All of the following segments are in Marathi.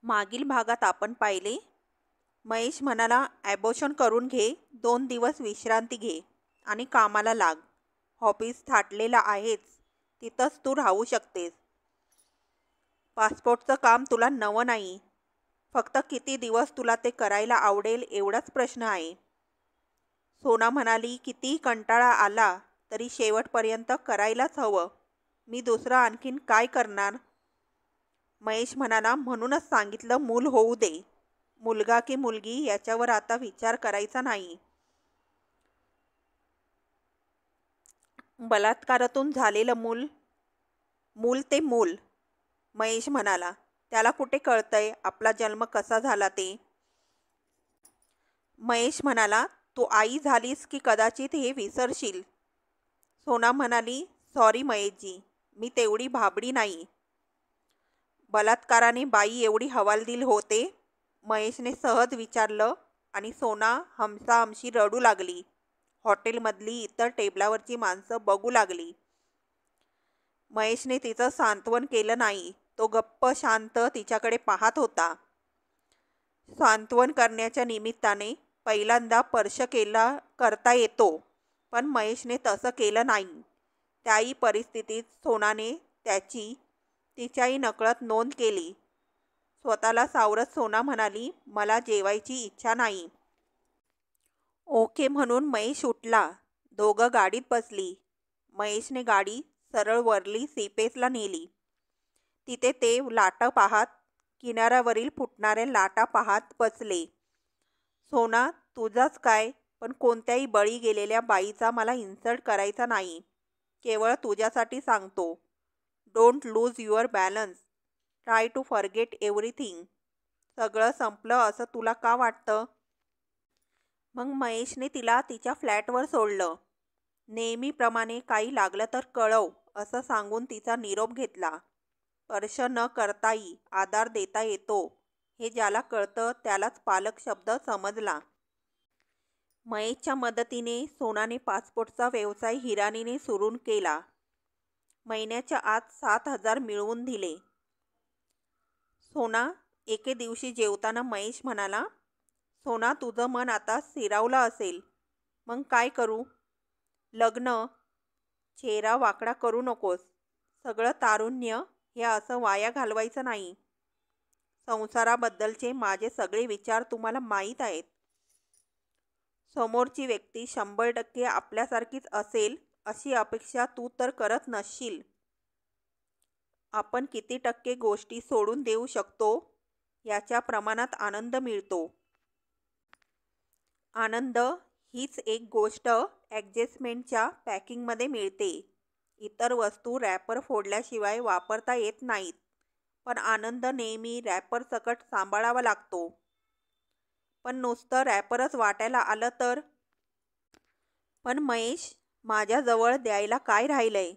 मागील भागात आपण पाहिले, महेश म्हणाला, ॲबॉर्शन करून घे, 2 दिवस विश्रांती घे आणि कामाला लाग. ऑफिस थाटलेलं आहेच, तिथंच तू राहू शकतेस. पासपोर्टचं काम तुला नवं नाही. फक्त किती दिवस तुला ते करायला आवडेल एवढाच प्रश्न आहे. सोना म्हणाली, कितीही कंटाळा आला तरी शेवटपर्यंत करायलाच हवं. मी दुसरं आणखीन काय करणार? महेश म्हणाला, म्हणूनच सांगितलं मूल होऊ दे. मुलगा की मुलगी याच्यावर आता विचार करायचा नाही. बलात्कारातून झालेलं मूल मूल ते मूल. महेश म्हणाला, त्याला कुठे कळतंय आपला जन्म कसा झाला ते. महेश म्हणाला, तू आई झालीस की कदाचित हे विसरशील. सोना म्हणाली, सॉरी महेशजी, मी तेवढी भाबडी नाही. बलात्काराने बाई एवढी हवालदिल होते? महेशने सहज विचारलं आणि सोना हमसाहमशी रडू लागली. हॉटेलमधली इतर टेबलावरची माणसं बघू लागली. महेशने तिचं सांत्वन केलं नाही. तो गप्प शांत तिच्याकडे पाहत होता. सांत्वन करण्याच्या निमित्ताने पहिल्यांदा स्पर्श करता येतो, पण महेशने तसं केलं नाही. त्याही परिस्थितीत सोनाने तिच्याही नकळत नोंद केली. स्वतःला सावरत सोना म्हणाली, मला जेवायची इच्छा नाही. ओके म्हणून महेश उठला. दोघं गाडीत बसली. महेशने गाडी सरळ वरली सीपेसला नेली. तिथे ते लाटा पाहत, किनाऱ्यावरील फुटणाऱ्या लाटा पाहत बसले. सोना, तुझाच काय, पण कोणत्याही बळी गेलेल्या बाईचा मला इन्सल्ट करायचा नाही. केवळ तुझ्यासाठी सांगतो. Don't lose your balance. Try to forget everything. सगळं संपलं असं तुला का वाटतं? मग महेशने तिला तिच्या फ्लॅटवर सोडलं. नेहमीप्रमाणे काही लागलं तर कळव असं सांगून तिचा निरोप घेतला. स्पर्श न करताही आधार देता येतो हे ज्याला कळतं त्यालाच पालक शब्द समजला. महेशच्या मदतीने सोनाने पासपोर्टचा व्यवसाय हिराणीने सुरू केला. महिन्याच्या आत 7,000 मिळवून दिले. सोना, एके दिवशी जेवताना महेश म्हणाला, सोना, तुझं मन आता स्थिरावलं असेल. मग काय करू? लग्न. चेहरा वाकडा करू नकोस. सगळं तारुण्य हे असं वाया घालवायचं नाही. संसाराबद्दलचे माझे सगळे विचार तुम्हाला माहीत आहेत. समोरची व्यक्ती 100% आपल्यासारखीच असेल अशी अपेक्षा तू तर करत नसशील. आपण किती टक्के गोष्टी सोडून देऊ शकतो याच्या प्रमाणात आनंद मिळतो. आनंद हीच एक गोष्ट ॲडजस्टमेंटच्या पॅकिंगमध्ये मिळते. इतर वस्तू रॅपर फोडल्याशिवाय वापरता येत नाहीत, पण आनंद नेहमी रॅपरसकट सांभाळावा लागतो. पण नुसतं रॅपरच वाटायला आलं तर? पण महेश, माझ्याजवळ द्यायला काय राहिलंय?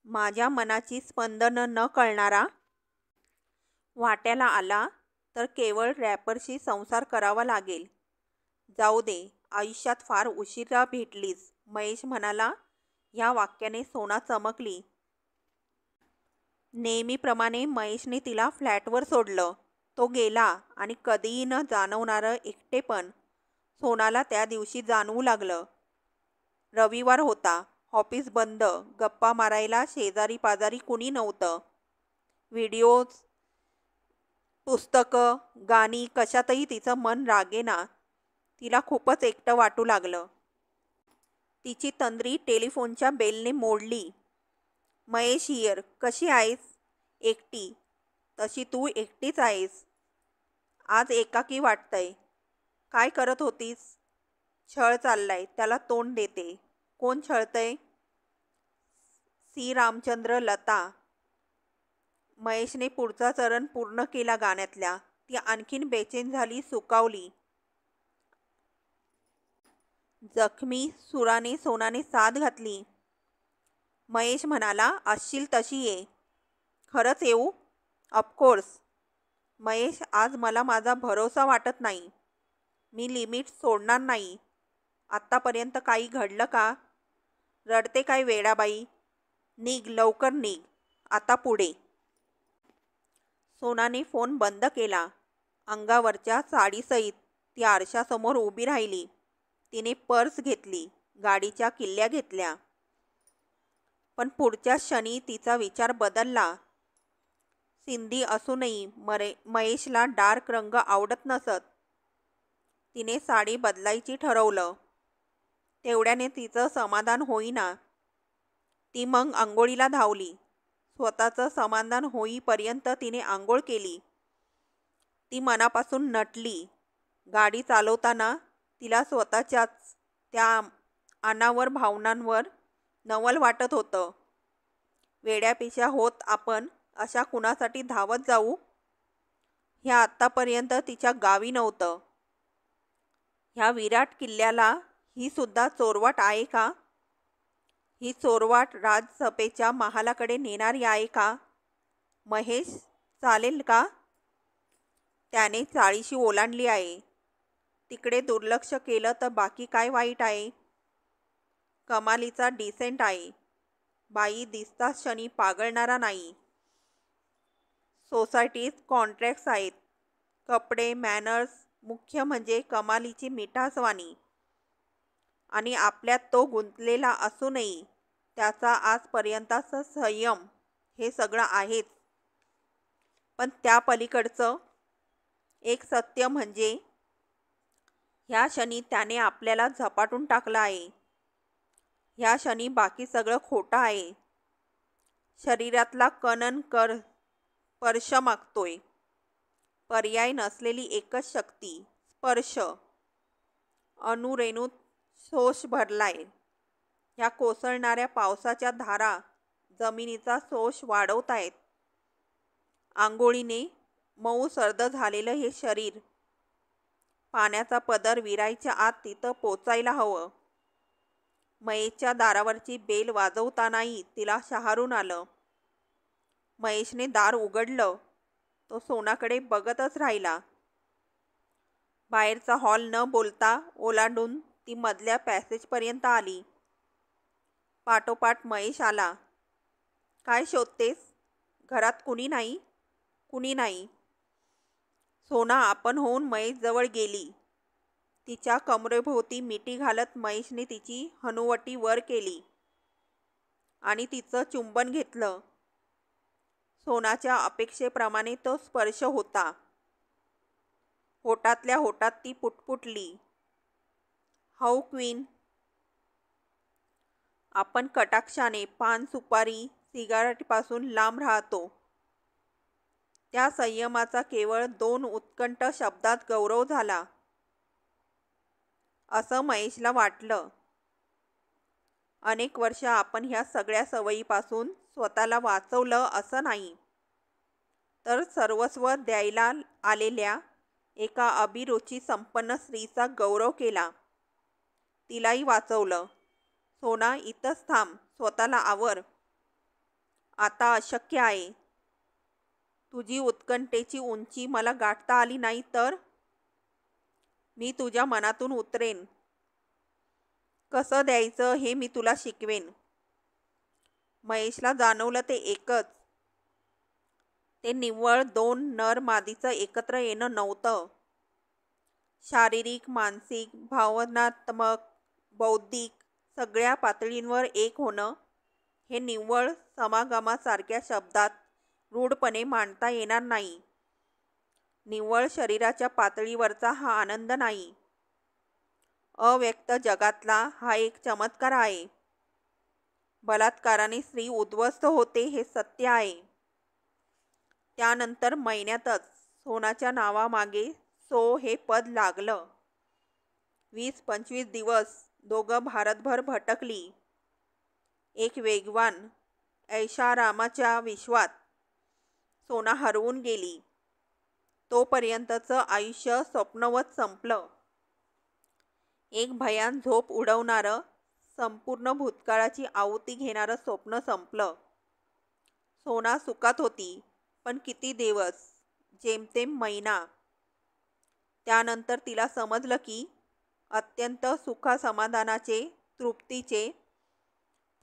माझ्या मनाची स्पंदनं न कळणारा? वाट्याला आला तर केवळ रॅपरशी संसार करावा लागेल. जाऊ दे, आयुष्यात फार उशिरा भेटलीस, महेश म्हणाला. ह्या वाक्याने सोना चमकली. नेहमीप्रमाणे महेशने तिला फ्लॅटवर सोडलं. तो गेला आणि कधीही न जाणवणारं एकटेपण सोनाला त्या दिवशी जाणवू लागलं. रविवार होता. ऑफिस बंद. गप्पा मारायला शेजारी पाजारी कुणी नव्हतं. व्हिडिओज, पुस्तकं, गाणी कशातही तिचं मन लागेना. तिला खूपच एकटं वाटू लागलं. तिची तंद्री टेलिफोनच्या बेलने मोडली. महेश हियर. कशी आहेस? एकटी. तशी तू एकटीच आहेस. आज एकाकी वाटतंय. काय करत होतीस? छळ चाललाय, त्याला तोंड देते. कोण छळतंय? सी रामचंद्र लता. महेशने पुढचा चरण पूर्ण केला गाण्यातल्या. ती आणखीन बेचैन झाली, सुकावली. जखमी सुराने सोनाने साद घातली. महेश म्हणाला, असशील तशी ये. खरंच येऊ? ऑफकोर्स. महेश, आज मला माझा भरोसा वाटत नाही. मी लिमिट सोडणार नाही. आत्तापर्यंत काही घडलं का? रडते काय वेडाबाई? निघ, लवकर निघ. आता पुढे. सोनाने फोन बंद केला. अंगावरच्या साडीसहित ती आरशासमोर उभी राहिली. तिने पर्स घेतली, गाडीच्या किल्ल्या घेतल्या. पण पुढच्याच क्षणी तिचा विचार बदलला. सिंधी असूनही महेशला डार्क रंग आवडत नसत. तिने साडी बदलायची ठरवलं. तेवढ्याने तिचं समाधान होईना. ती मग आंघोळीला धावली. स्वतःचं समाधान होईपर्यंत तिने आंघोळ केली. ती मनापासून नटली. गाडी चालवताना तिला स्वतःच्याच त्या अनावर भावनांवर नवल वाटत होतं. वेड्यापिशा होत आपण अशा कुणासाठी धावत जाऊ? ह्या आत्तापर्यंत तिच्या गावी नव्हतं. ह्या विराट किल्ल्याला ही सुद्धा चोरवाट आहे का? ही चोरवाट राजसभेच्या महालाकडे नेणारी आहे का? महेश चालेल का? त्याने 40शी ओलांडली आहे. तिकडे दुर्लक्ष केलं तर बाकी काय वाईट आहे? कमालीचा डिसेंट आहे. बाई दिसताच क्षणी पागळणारा नाही. सोसायटीत कॉन्ट्रॅक्ट्स आहेत. कपडे, मॅनर्स, मुख्य म्हणजे कमालीची मिठासवानी. आणि आपल्यात तो गुंतलेला असूनही त्याचा आजपर्यंतचा संयम हे सगळं आहेच. पण त्या पलीकडचं एक सत्य म्हणजे ह्या क्षणी त्याने आपल्याला झपाटून टाकलं आहे. ह्या क्षणी बाकी सगळं खोटं आहे. शरीरातला कणन कर स्पर्श मागतोय. पर्याय नसलेली एकच शक्ती, स्पर्श. अणुरेणूत शोष भरलाय. ह्या कोसळणाऱ्या पावसाच्या धारा जमिनीचा शोष वाढवतायत. आंघोळीने मऊ सर्द झालेलं हे शरीर पाण्याचा पदर विरायच्या आत तिथं पोचायला हवं. महेशच्या दारावरची बेल वाजवतानाही तिला शहारून आलं. महेशने दार उघडलं. तो सोनाकडे बघतच राहिला. बाहेरचा हॉल न बोलता ओलांडून ती मधल्या पॅसेजपर्यंत आली. पाठोपाठ महेश आला. काय शोधतेस? घरात कुणी नाही? कुणी नाही. सोना आपण होऊन महेश जवळ गेली. तिच्या कमरेभोवती मिठी घालत महेशने तिची हनुवटी वर केली आणि तिचं चुंबन घेतलं. सोनाच्या अपेक्षेप्रमाणे तो स्पर्श होता. होटातल्या होटात ती पुटपुटली, हाऊ क्वीन. आपण कटाक्षाने पान, सुपारी, सिगारेटपासून लांब राहतो. त्या संयमाचा केवळ 2 उत्कंठ शब्दात गौरव झाला असं महेशला वाटलं. अनेक वर्ष आपण ह्या सगळ्या सवयीपासून स्वतःला वाचवलं असं नाही, तर सर्वस्व द्यायला आलेल्या एका अभिरुची संपन्न स्त्रीचा गौरव केला. तिलाही वाचवलं. सोना, इथंच थांब. स्वतःला आवर. आता अशक्य आहे. तुझी उत्कंठेची उंची मला गाठता आली नाही तर मी तुझ्या मनातून उतरेन. कसं द्यायचं हे मी तुला शिकवेन. महेशला जाणवलं ते एकच. ते निव्वळ 2 नर मादीचं एकत्र येणं नव्हतं. शारीरिक, मानसिक, भावनात्मक, बौद्धिक सगळ्या पातळींवर एक होणं हे निव्वळ समागमासारख्या शब्दात रूढपणे मांडता येणार नाही. निव्वळ शरीराच्या पातळीवरचा हा आनंद नाही. अव्यक्त जगातला हा एक चमत्कार आहे. बलात्काराने स्त्री उद्ध्वस्त होते हे सत्य आहे. त्यानंतर महिन्यातच सोनाच्या नावामागे सो हे पद लागलं. 20-25 दिवस दोघं भारतभर भटकली. एक वेगवान ऐशारामाच्या विश्वात सोना हरवून गेली. तोपर्यंतचं आयुष्य स्वप्नवत संपलं. एक भयान झोप उडवणारं, संपूर्ण भूतकाळाची आहुती घेणारं स्वप्न संपलं. सोना सुखात होती. पण किती दिवस? जेमतेम महिना. त्यानंतर तिला समजलं की अत्यंत सुखासमाधानाचे, तृप्तीचे,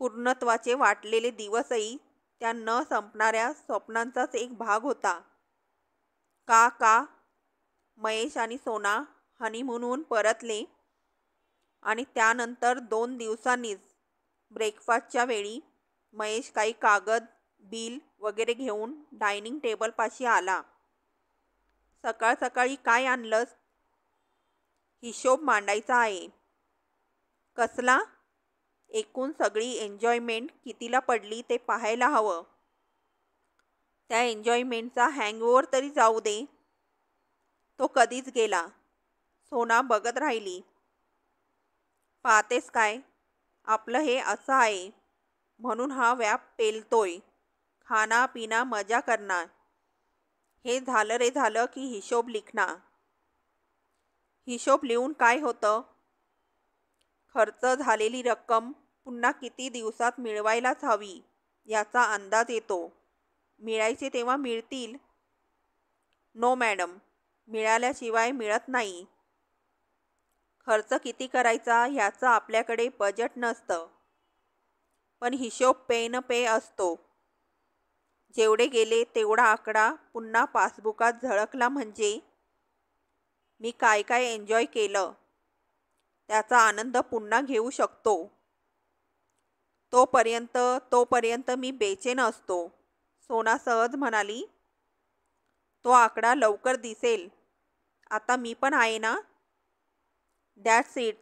पूर्णत्वाचे वाटलेले दिवसही त्या न संपणाऱ्या स्वप्नांचाच एक भाग होता. का महेश आणि सोना हनीमूनहून परतले आणि त्यानंतर 2 दिवसांनीच ब्रेकफास्टच्या वेळी महेश काही कागद बिल वगैरे घेऊन डायनिंग टेबलपाशी आला. सकाळ सकाळी काय आणलंस? हिशोब मांडायचा आहे. कसला? एकूण सगळी एन्जॉयमेंट कितीला पडली ते पाहायला हवं. त्या एन्जॉयमेंटचा हँगओव्हर तरी जाऊ दे. तो कधीच गेला. सोना बघत राहिली. पाहतेस काय, आपलं हे असं आहे म्हणून हा व्याप पेलतोय. खाना पिना मजा करणार. हे झालं रे झालं की हिशोब लिखणार. हिशोब लिहून काय होतं? खर्च झालेली रक्कम पुन्हा किती दिवसात मिळवायलाच हवी याचा अंदाज येतो. मिळायचे तेव्हा मिळतील. नो मॅडम, मिळाल्याशिवाय मिळत नाही. खर्च किती करायचा ह्याचं आपल्याकडे बजेट नसतं, पण हिशोब पे न पे असतो. जेवढे गेले तेवढा आकडा पुन्हा पासबुकात झळकला म्हणजे मी काय काय एन्जॉय केलं त्याचा आनंद पुन्हा घेऊ शकतो. तोपर्यंत मी बेचैन असतो. सोना सहज म्हणाली. तो आकडा लवकर दिसेल. आता मी पण आहे ना. That's it.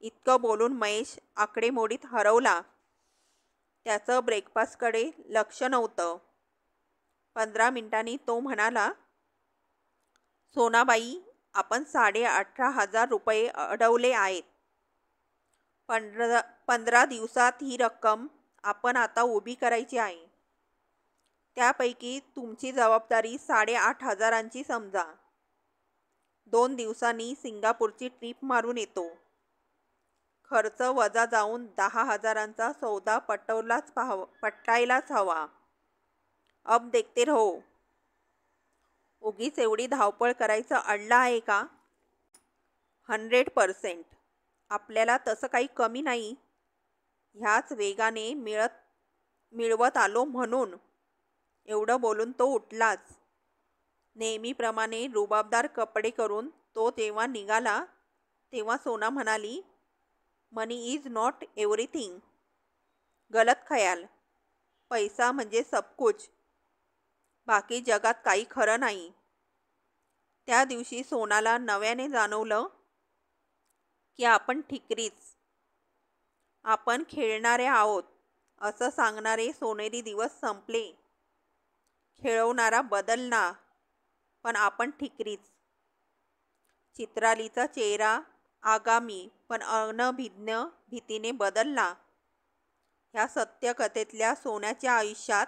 इतकं बोलून महेश आकडेमोडीत हरवला. त्याचं ब्रेकफास्टकडे लक्ष नव्हतं. 15 मिनिटांनी तो म्हणाला, सोनाबाई, आपण 18,500 रुपये अडवले आहेत. 15 दिवसात ही रक्कम आपण आता उभी करायची आहे. त्यापैकी तुमची जबाबदारी 8,500ची समजा. 2 दिवसांनी सिंगापूरची ट्रिप मारून येतो. खर्च वजा जाऊन 10,000चा सौदा पटायलाच हवा. अब देखते रहो. उगीच एवढी धावपळ करायचं अडलं आहे का? 100%. आपल्याला तसं काही कमी नाही. ह्याच वेगाने मिळवत आलो म्हणून. एवढं बोलून तो उठलाच. नेहमीप्रमाणे रुबाबदार कपडे करून तो जेव्हा निघाला तेव्हा सोना म्हणाली, मनी इज नॉट एव्हरीथिंग. गलत खयाल. पैसा म्हणजे सबकुछ. बाकी जगात काही खरं नाही. त्या दिवशी सोनाला नव्याने जाणवलं की आपण ठिकरीच. आपण खेळणारे आहोत असं सांगणारे सोनेरी दिवस संपले. खेळवणारा बदलला, पण आपण ठिकरीच. चित्रालीचा चेहरा आगामी पण अनभिज्ञ भीतीने बदलला. ह्या सत्यकथेतल्या सोन्याच्या आयुष्यात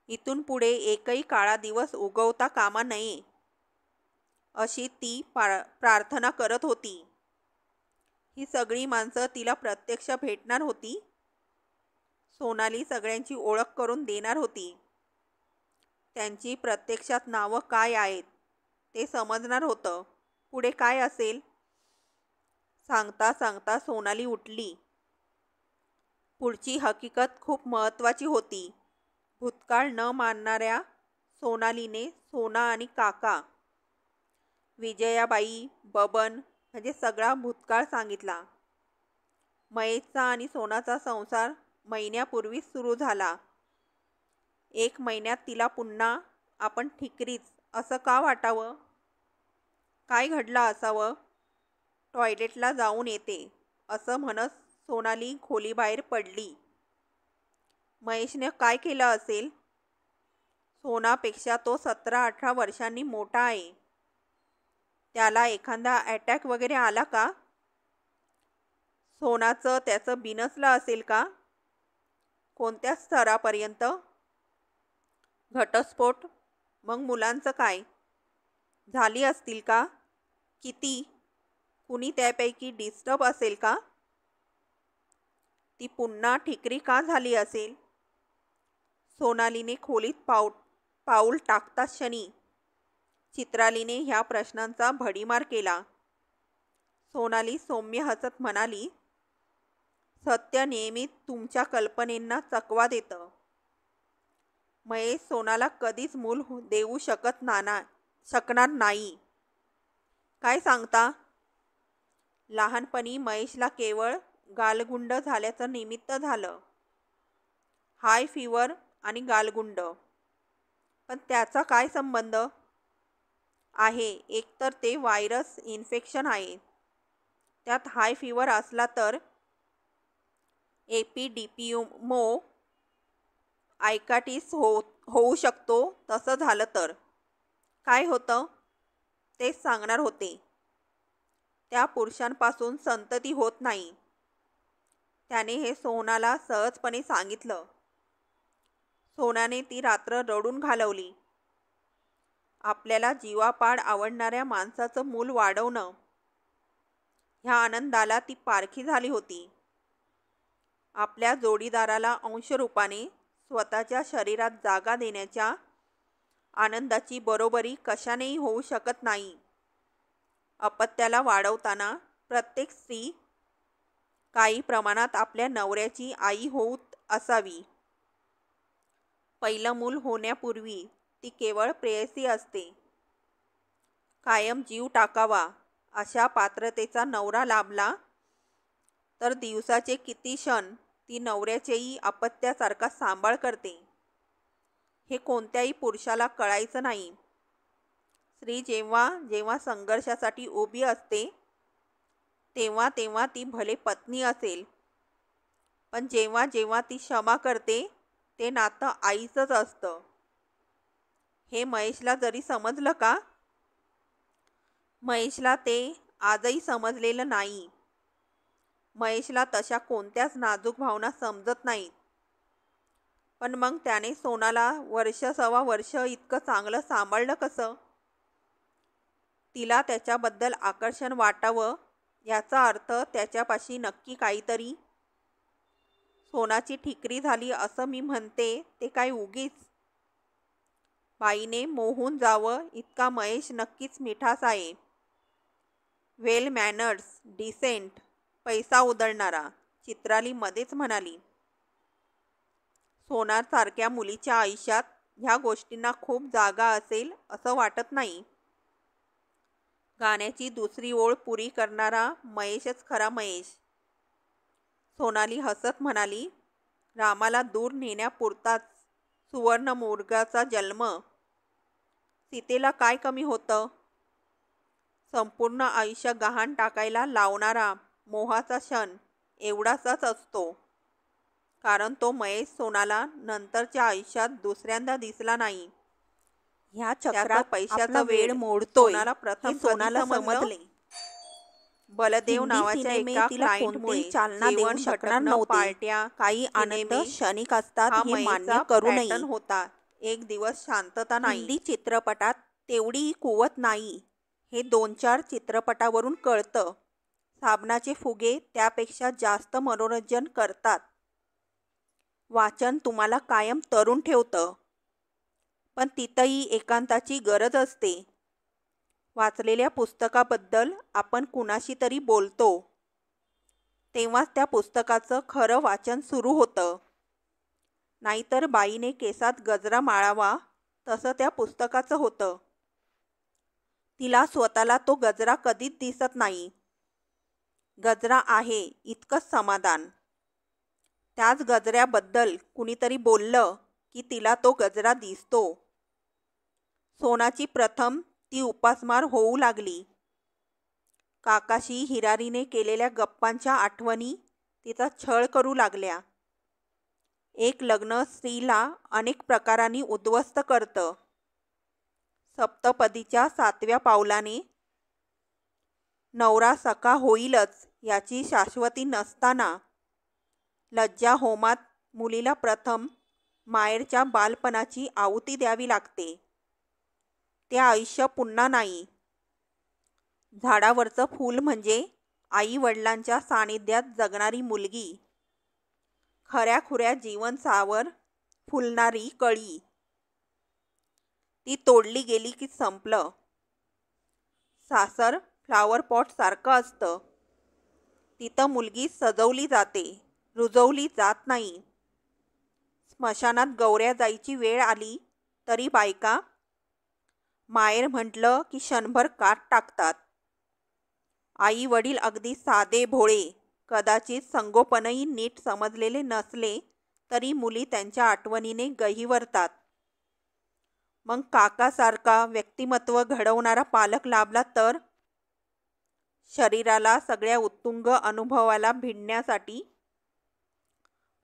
इथून पुढे एकही काळा दिवस उगवता कामा नये अशी ती प्रार्थना करत होती. ही सगळी माणसं तिला प्रत्यक्ष भेटणार होती. सोनाली सगळ्यांची ओळख करून देणार होती. त्यांची प्रत्यक्षात नावं काय आहेत ते समजणार होतं. पुढे काय असेल? सांगता सांगता सोनाली उठली. पुढची हकीकत खूप महत्त्वाची होती. भूतकाळ न मानणाऱ्या सोनालीने सोना आणि काका, विजयाबाई, बबन म्हणजे सगळा भूतकाळ सांगितला. महेशचा आणि सोनाचा संसार महिन्यापूर्वीच सुरू झाला. 1 महिन्यात तिला पुन्हा आपण ठिकरीच असं का वाटावं? काय घडलं असावं? टॉयलेटला जाऊन येते असं म्हणत सोनाली खोलीबाहेर पडली. महेशने काय केलं असेल? सोनापेक्षा तो 17-18 वर्षांनी मोठा आहे. त्याला एखादा अटॅक वगैरे आला का? सोनाचं त्याचं बिनसलं असेल का? कोणत्या स्तरापर्यंत? घटस्फोट? मग मुलांचं काय? झाली असतील का? किती? कुणी त्यापैकी डिस्टर्ब असेल का? ती पुन्हा ठिकरी का झाली असेल? सोनालीने खोलीत पाऊल टाकताच क्षणी चित्रालीने ह्या प्रश्नांचा भडीमार केला. सोनाली सौम्य हसत म्हणाली, सत्य नेहमी तुमच्या कल्पनेंना चकवा देतं. महेश सोनाला कधीच मूल देऊ शकणार नाही. काय सांगता? लहानपणी महेशला केवळ गालगुंड झाल्याचं निमित्त झालं. हाय फीवर आणि गालगुंड. पण त्याचा काय संबंध आहे? एकतर ते व्हायरस इन्फेक्शन आहे. त्यात हाय फीवर असला तर एपिडिपिमो आयकाटिस होऊ शकतो. तसं झालं तर काय होतं तेच सांगणार होते. त्या पुरुषांपासून संतती होत नाही. त्याने हे सोनाला सहजपणे सांगितलं. सोनाने ती रात्र रडून घालवली. आपल्याला जीवापाड आवडणाऱ्या माणसाचं मूल वाढवणं ह्या आनंदाला ती पारखी झाली होती. आपल्या जोडीदाराला अंशरूपाने स्वतःच्या शरीरात जागा देण्याच्या आनंदाची बरोबरी कशानेही होऊ शकत नाही. अपत्याला वाढवताना प्रत्येक स्त्री काही प्रमाणात आपल्या नवऱ्याची आई होत असावी. पहिलं मूल होण्यापूर्वी ती केवळ प्रेयसी असते. कायम जीव टाकावा अशा पात्रतेचा नवरा लाभला तर दिवसाचे किती क्षण ती नवऱ्याचेही अपत्यासारखा सांभाळ करते हे कोणत्याही पुरुषाला कळायचं नाही. स्त्री जेव्हा जेव्हा संघर्षासाठी उभी असते तेव्हा तेव्हा ती भले पत्नी असेल, पण जेव्हा जेव्हा ती क्षमा करते ते नातं आईचंच असतं. हे महेशला जरी समजलं का? महेशला ते आजही समजलेलं नाही. महेशला तशा कोणत्याच नाजूक भावना समजत नाहीत. पण मग त्याने सोनाला वर्ष-सवा वर्ष इतकं चांगलं सांभाळलं कसं? तिला त्याच्याबद्दल आकर्षण वाटावं याचा अर्थ त्याच्यापाशी नक्की काहीतरी. सोनाची ठिकरी झाली असं मी म्हणते ते काय उगीच? बाईने मोहून जावं इतका महेश नक्कीच मिठास आहे. वेल मॅनर्स, डिसेंट, पैसा उधळणारा, चित्राली मध्येच म्हणाली. सोनासारख्या मुलीच्या आयुष्यात ह्या गोष्टींना खूप जागा असेल असं वाटत नाही. गाण्याची दुसरी ओळ पुरी करणारा महेशच खरा महेश. सोनाली हसत म्हणाली. रामाला दूर नेण्यापुरताच सुवर्ण मुलगाचा जन्म. सीतेला काय कमी होतं? संपूर्ण आयुष्य गहाण टाकायला लावणारा मोहाचा क्षण एवढाचाच असतो. कारण तो महेश सोनाला नंतरच्या आयुष्यात दुसऱ्यांदा दिसला नाही. ह्या चक्रात पैशाचा वेळ मोडतोय सोनाला प्रथम सोनाला समजले. बलदेव नावाच्या एका क्लायंटमुळे चालना देऊ शकणार नव्हते. पार्ट्या काही आनंद क्षणिक असतात हे मान्य करू नये होता. एक दिवस शांतता नाही. हिंदी चित्रपटात तेवढी कुवत नाही हे 2-4 चित्रपटावरून कळतं. साबणाचे फुगे त्यापेक्षा जास्त मनोरंजन करतात. वाचन तुम्हाला कायम तरुण ठेवतं, पण तिथंही एकांताची गरज असते. वाचलेल्या पुस्तकाबद्दल आपण कुणाशी तरी बोलतो तेव्हाच त्या पुस्तकाचं खरं वाचन सुरू होतं. नाहीतर बाईने केसात गजरा माळावा तसं त्या पुस्तकाचं होतं. तिला स्वतःला तो गजरा कधीच दिसत नाही. गजरा आहे इतकंच समाधान. त्याच गजऱ्याबद्दल कुणीतरी बोललं की तिला तो गजरा दिसतो. सोनाची प्रथम ती उपासमार होऊ लागली. काकाशी हिरारीने केलेल्या गप्पांच्या आठवणी तिचा छळ करू लागल्या. एक लग्न स्त्रीला अनेक प्रकारांनी उद्ध्वस्त करतं. सप्तपदीच्या 7व्या पावलाने नवरा सखा होईलच याची शाश्वती नसताना लज्जा होमात मुलीला प्रथम मायरच्या बालपणाची आहुती द्यावी लागते. ते आयुष्य पुन्हा नाही. झाडावरचं फूल म्हणजे आई वडिलांच्या सानिध्यात जगणारी मुलगी. खऱ्याखुऱ्या जीवनसावर फुलणारी कळी. ती तोडली गेली की संपलं. सासर फ्लॉवर पॉट सारखं असतं. तिथं मुलगी सजवली जाते, रुजवली जात नाही. स्मशानात गौऱ्या जायची वेळ आली तरी बायका माहेर म्हटलं की क्षणभर काट टाकतात. आई वडील अगदी साधे भोळे, कदाचित संगोपनही नीट समजलेले नसले तरी मुली त्यांच्या आठवणीने गहिवरतात. मग काकासारखा व्यक्तिमत्व घडवणारा पालक लाभला तर? शरीराला सगळ्या उत्तुंग अनुभवाला भिडण्यासाठी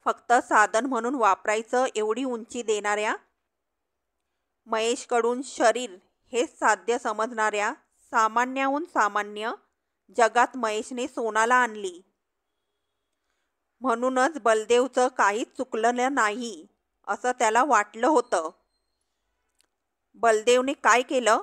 फक्त साधन म्हणून वापरायचं एवढी उंची देणाऱ्या, महेशकडून शरीर हेच साध्य समजणाऱ्या सामान्याहून सामान्य जगात महेशने सोनाला आणली. म्हणूनच बलदेवचं काहीच चुकलं नाही असं त्याला वाटलं होतं. बलदेवने काय केलं